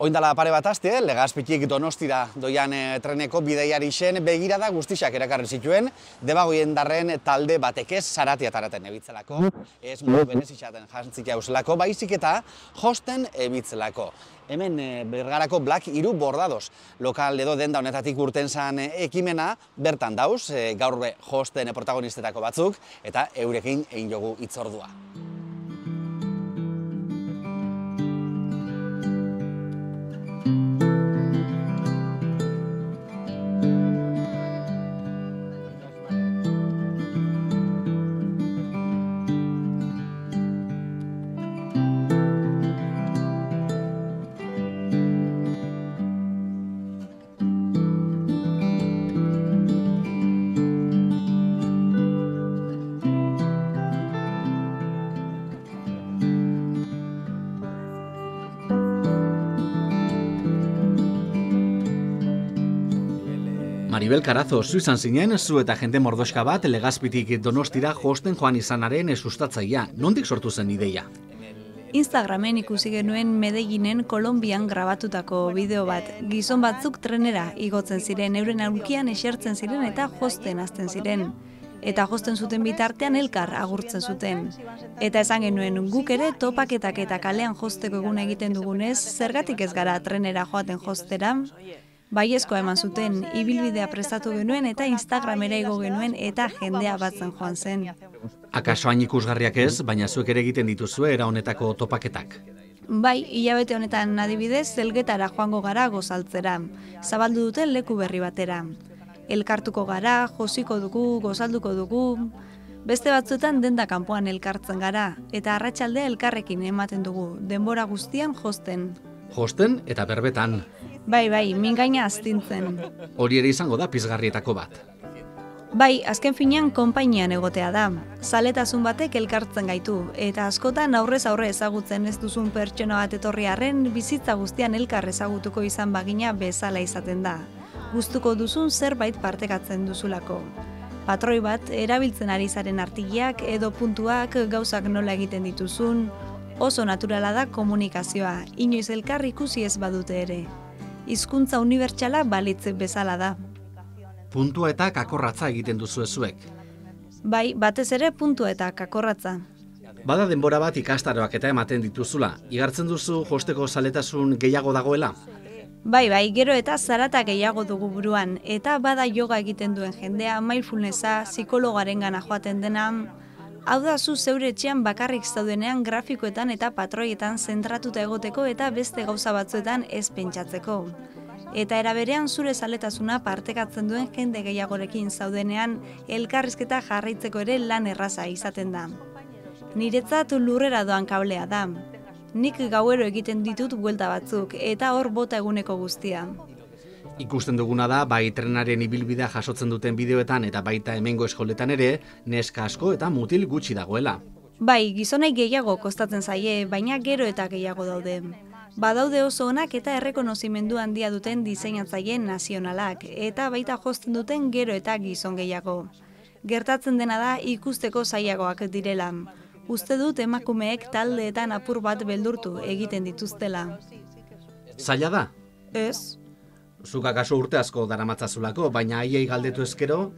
Oindala pare bat aste, Legazpitik Donostira doian treneko bidaiari zen begirada guztiak erakarri zituen, Debagoiendarren talde batek ez Zaratia taraten ebitzelako, ez modu berezitzaten jantzika uselako, baizik eta josten ebitzelako. Hemen Bergarako Black 3 Bordados lokal edo denda honetatik urten zan ekimena bertan dauz, gaur be josten protagonistetako batzuk, eta eurekin egin jogu hitzordua. Maribel Carazo, zu izan zinen, zu eta jende mordoska bat Legazpitik Donostira josten joan izanaren sustatzailea. Nondik sortu zen ideia? Instagramen ikusi genuen Medellinen Kolonbian grabatutako bideo bat. Gizon batzuk trenera igotzen ziren, euren aulkian esertzen ziren eta josten hasten ziren. Eta josten zuten bitartean elkar agurtzen zuten. Eta esan genuen guk ere topaketak eta kalean josteko egun egiten dugunez, zergatik ez gara trenera joaten jostera? Baiezkoa eman zuten, ibilbidea prestatu genuen eta Instagramera igo genuen eta jendea batzen joan zen. Akaso hain ikusgarriak ez, baina zuek ere egiten dituzue era honetako topaketak. Bai, hilabete honetan adibidez, Elgetara joango gara gozaltzera, zabaldu duten leku berri batera. Elkartuko gara, josiko dugu, gozalduko dugu, beste batzuetan denda kanpoan elkartzen gara, eta arratsaldea elkarrekin ematen dugu, denbora guztian josten. Josten eta berbetan. Bai, mingaina astintzen. Hori ere izango da pizgarrietako bat. Bai, azken finean konpainian egotea da. Zaletasun batek elkartzen gaitu, eta askotan aurrez aurre ezagutzen ez duzun pertsona bat etorri arren, bizitza guztian elkar ezagutuko izan bagina bezala izaten da. Gustuko duzun zerbait partekatzen duzulako. Patroi bat, erabiltzen ari zaren artigiak edo puntuak gauzak nola egiten dituzun, oso naturala da komunikazioa, inoiz elkar ikusi ez badute ere. Hizkuntza unibertsala balitz bezala da. Puntua eta kakorratza egiten duzu zuek. Bai, batez ere puntua eta kakorratza. Bada denbora bat ikastaroak eta ematen dituzula. Igartzen duzu josteko zaletasun gehiago dagoela? Bai, gero eta zarata gehiago dugu buruan. Eta bada yoga egiten duen jendea, mindfulnessa, psikologaren gana joaten dena. Hau da, zu zeure etxean bakarrik zaudenean grafikoetan eta patroietan zentratuta egoteko eta beste gauza batzuetan ez pentsatzeko. Eta era berean zure zaletasuna partekatzen duen jende gehiagorekin zaudenean elkarrizketa jarraitzeko ere lan erraza izaten da. Niretzat lurrera doan kablea da. Nik gauero egiten ditut buelta batzuk eta hor bota eguneko guztia. Ikusten duguna da, bai trenaren ibilbidea jasotzen duten bideoetan eta baita hemengo eskoletan ere, neska asko eta mutil gutxi dagoela. Bai, gizonei gehiago kostatzen zaie, baina gero eta gehiago daude. Badaude oso onak eta errekonozimendu handia duten diseinatzaile nazionalak, eta baita josten duten gero eta gizon gehiago. Gertatzen dena da ikusteko zailagoak direla. Uste dut emakumeek taldeetan apur bat beldurtu egiten dituztela. Zaila da? Ez. Zuk akaso urte asko daramatzazulako, baina haiei galdetu ezkero?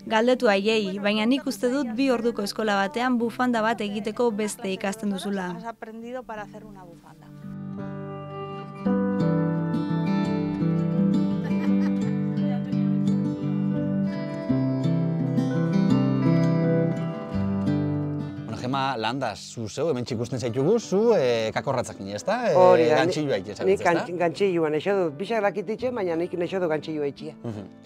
Galdetu haiei, baina nik uste dut 2 orduko eskola batean bufanda bat egiteko beste ikasten duzula. Has aprendido para hacer una bufanda. Gema Landas, zu zeu, hemen txikusten zaitugu, zu kakorratzak nire, ezta? Hori da, Gantxilloa itxe, nik gantxilloa neixo dut, bisak lakititxe, baina nik neixo dut gantxilloa itxia.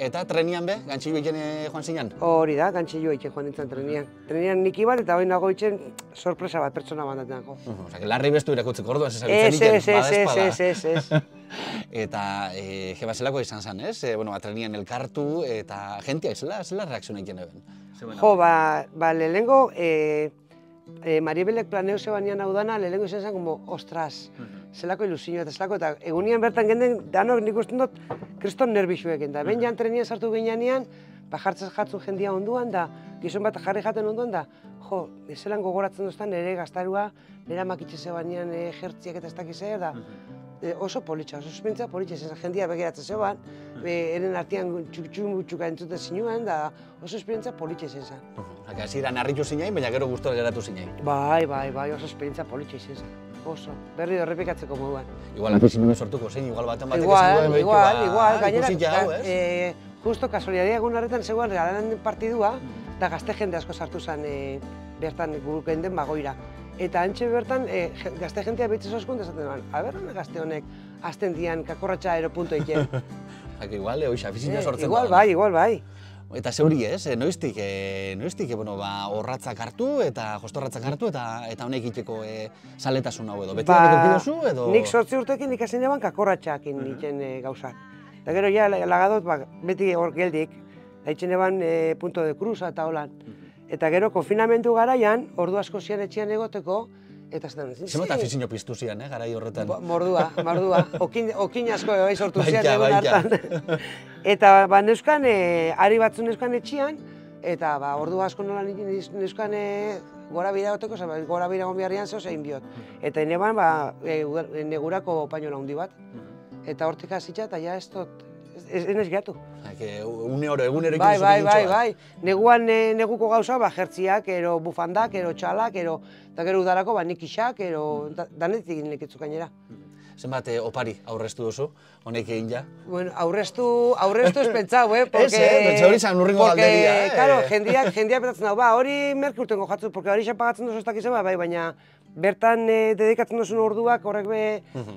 Eta trenian be, gantxilloa itxen joan zinan? Hori da, gantxilloa itxe joan nintzen trenian. Trenian nik iban eta hori nago itxen sorpresa bat pertsona bandatenako. Larri bestu irakutzeko orduan, zezagutzen iken, Ez. Eta jeba zelako izan zen, ez? Trenian elkartu eta jentia, zela reakzioa egiten eben? Jo, lehenengo, Maribelek planeo zebanean hau dana, lehenengo izan zen, como, ostras, zelako ilusioa eta zelako, eta egunean bertan genden, danok nik usten dut, kriston nerbixuekin, da ben jan trenian sartu ginean, jartzen jatzun jendia onduan, da gizon bat jarri jaten onduan, da, jo, zelan gogoratzen duztan nire gaztarua, nire makitxe zebanean jertziak eta ez dakiz da oso politxa, oso esperientzia politxa izan zen, jendia begiratzen zegoan, eren artean txuka entzuten zinuen, da oso esperientzia politxa izan zen. Hasieran harritu zinain, baina gero gustora geratu zinain. Bai, oso esperientzia politxa izan zen. Oso, berri errepikatzeko moduan. Igual afizioa sortuko zein, igual baten batek Igual, gainera, justo kasualidadia egun horretan zegoen regalan partidua, eta gazte jende asko sartu zen bertan guk den bagoira. Eta antxe bertan, gazte jentea behitzen oskun dezaten duan, honek gazte honek azten dian kakorratxa aeropunto egiten. Igual, afizioa sortzen Igual bai. Eta zeuri ez, noiztik horratzak hartu eta jostorratzak hartu eta honek iteko saletasun hau edo. Beti dago duzu edo? Nik 8 urtekin ikasen eban kakorratxakin egiten gauzak. Eta gero ja lagadot beti hor geldik, haitzen eban punto de cruza eta holan. Eta gero konfinamendu garaian, ordu asko zian etxean egoteko, eta zaten... Zenbat afizio piztu zian, garai horretan? Mordua. Okin asko bai sortu zian egun hartan. Eta neuzkan, ari batzun neuzkan etxean, eta ordu asko nola neuzkan gora bira egoteko, gora bira egon beharrian zeo zein biot. Eta neban, negurako pañola handi bat. Eta hortik hasitza, eta ja ez dut, ez gehatu. Egunero Bai. Neguan neguko gauza, jertziak, ero bufandak, ero txalak, eta gero udarako nikixak, ero danetik egin lekitzu gainera. Zenbat opari aurreztu duzu, honek egin ja? Bueno, aurreztu ez pentsau, Pentsa hori zan urringo galderia, Claro, jendiak betatzen dago, hori merki urtengo jatzu, porque hori xapagatzen duzu ez dakizen, bai, baina bertan dedikatzen duzun orduak horrek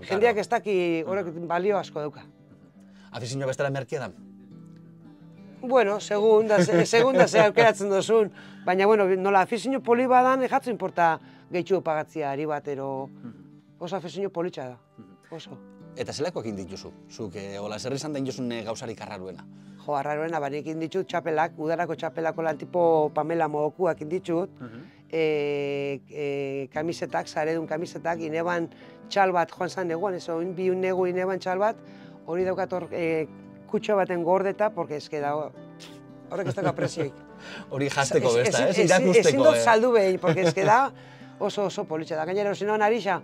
jendiak ez daki horrek balio asko dauka. Afizioa bestela merkia da? Bueno, segun da ze aukeratzen duzun, baina nola afizio poli badan, jatzu inporta gehitxu pagatzia ari bat, oso afizio politxa da, oso. Eta zelakoak indituzu? Zuk, hola, zerri izan da induzun gauzarik arraruena? Jo, arraruena, banik inditut txapelak, udarako txapelako lan tipo Pamela Mogokuak inditut, kamisetak, zaredun kamisetak, ineban txal bat joan zan neguan, bi negu ineban txal bat, hori daukat hor kutxo baten gordeta, porque eske da, horrek ez dago presioik. Hori jazteko besta, irakusteko. Ezin dut saldu behin, porque eske da oso politxa da. Gainera, osinoan arisa,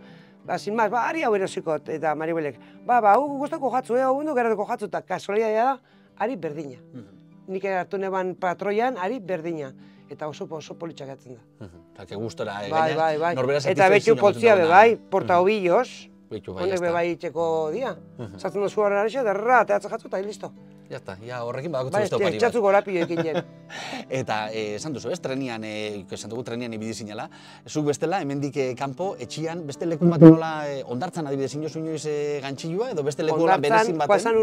sin maz, ari hau erosikot, eta Maribelek, hau guztako jatzu, hau gundu geratuko jatzu, eta kasualitatea da, ari berdina. Nik hartu neban patroian, ari berdina. Eta oso politxa gatzen da. Eta gustora, bai. Eta betxu potzia bai, porta obillos, honek bebai itxeko dia. Zatzen duzu horren arixa, derra, teatzen jatzu, eta listo. Ya está, horrekin badakotzu beste opari bat. Txatzu gorapio ekin jen. Eta, esan duzu, trenian, esan dugu trenian ibili zinela, zuk bestela, hemendik kanpo, etxian, beste leku baten nola, ondartzan adibidez, inoz inoiz gantxilua, edo beste leku berezin baten? Ondartzan,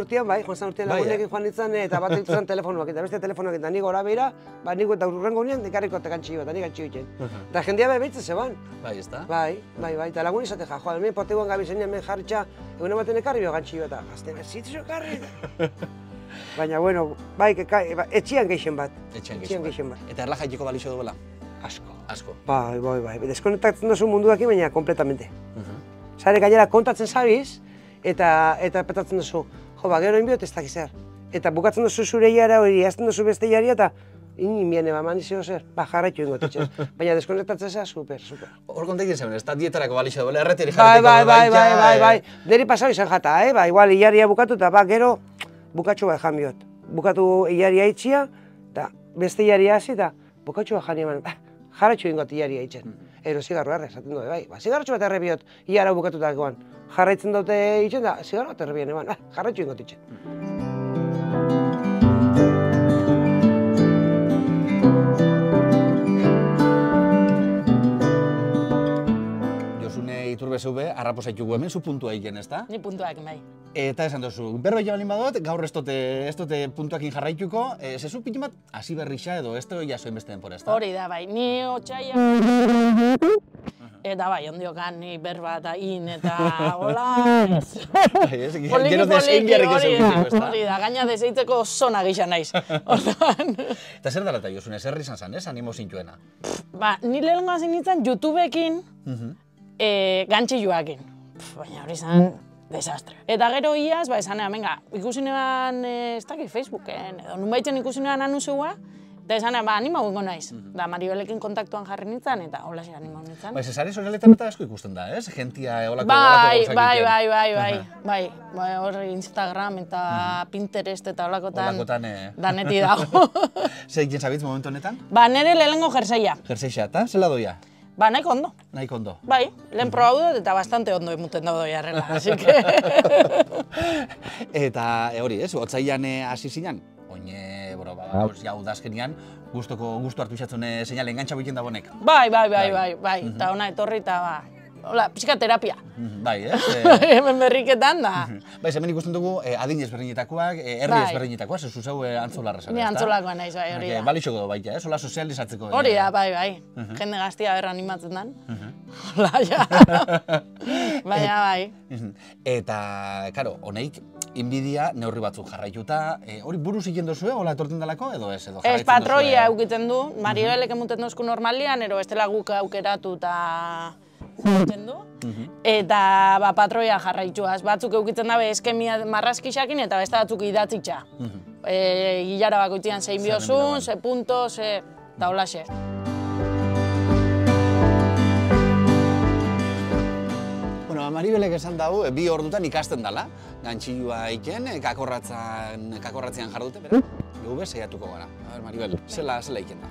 joan zan urtean lagunekin joan ditzen, eta bat ditzen telefonuak, eta beste telefonuak, eta nik gora behira, nik eta urrengo unean, dekarriko eta gantxilua, eta nik gantxilua iten. Eta jendea behitzen zeban. Bai, ez da? Bai, eta lagun izate ja, hemen poteguan gabizen hemen jarritxa, egun ematen ekarri bio gantxilua, eta gazten, zitzu ekarri. Baina, bai, etxian geixen bat. Etxian geixen bat. Eta erlajaiteko balixo duela? Asko. Bai. Deskonektatzen duzu munduakin, baina kompletamente. Zare gainera kontatzen zabiz, eta petatzen duzu, gero inbiot ez dakiz zer. Eta bukatzen duzu zure iara hori, azten duzu beste iari, eta inbien eman izio zer, jarraitu ingotetxez. Baina deskonektatzen zera, super. Hor kontekin zeuden, ez da dietarako balixo duela, erreteri jarreteko. Bai. Neri pasau izan jata, igual iaria bukatu, eta gero, bukatxo bat jan biot. Bukatu iaria itxia, eta beste iaria hasi, eta bukatxo bat jan eman, jarratxo ingot iaria itxen. Ero zigarro erre, esaten dute, bai. Zigarratxo bat erre biot, iara bukatutakoan. Jarraitzen dute itxen, da zigarro bat erre bian eman, jarratxo ingot itxen. Iturbe zeube, harrapo zaitugu hemen, zu puntua egin, ez da? Ni puntuak, bai. Eta esan duzu, berbait balin badot, gaur ez dute puntuakin jarraituko, zezu pitin bat, hasi berrixa edo ez dut jasoen beste denpora, ez da? Hori da, bai, ni otxaia... Eta bai, ondiokan ni berba eta in eta hola... Gero desein biarrik ez egiteko, ez da? Hori da, gaina deseitzeko zona gisa naiz. Eta zer dara eta jozun, zer izan zan, ez? Animo zintuena? Ba, ni lehenko hasi nintzen YouTubeekin gantxiluakin. Baina hori izan desastre. Eta gero iaz, esan venga, ikusi neban, ez dakit Facebooken, edo nun baitzen ikusi neban anuzeua, Eta esan, anima gongo naiz. Da, Maribelekin kontaktuan jarri nintzen, eta hola zer anima nintzen. Bai, sare sozialetan eta asko ikusten da, ez? Gentia olako Bai, gauzak hor Instagram eta Pinterest eta olakotan Olakotan, daneti dago. Zer egiten zabitz momentu honetan? Ba, nire lehenengo jerseia. Jerseixa, eta zela doia? Ba, nahiko ondo. Nahiko ondo. Bai, lehen probau dut eta bastante ondo emuten dago doiarrela, así que... Eta hori, ez, otzailan hasi zinan, oine, jau dazkenian, gustu hartu izatzen seinale engantxa boiken da bonek. Bai, eta ona etorri eta ba, hola, pixka terapia. Bai, ez? Hemen berriketan da. Bai, hemen ikusten dugu adin ezberdinetakoak, herri ezberdinetakoak, zezu zeu antzolarra zara, Ni antzolakoa naiz, bai, hori da. Balixoko baita, ez? Hola sozializatzeko. Hori da, bai. Jende gaztia berra animatzen dan. Hola, ja. Baina, bai. Eta, karo, honeik, inbidia neurri batzuk jarraituta, hori buruz egiten duzue, hola etorten dalako, edo ez? Ez patroia eukitzen du, Maribelek emuten dozku normalian, ero bestela guk aukeratu eta egiten du. Eta patroia jarraituaz, batzuk eukitzen dabe eskemia marrazkixakin eta beste batzuk idatzitxa. Hilara bakoitzean zein biozun, ze punto, eta holaxe. Maribelek esan dago, 2 ordutan ikasten dala, gantxilua iken, kakorratzean jardute, bera? Gube saiatuko gara. A ber, Maribel, zela iken da?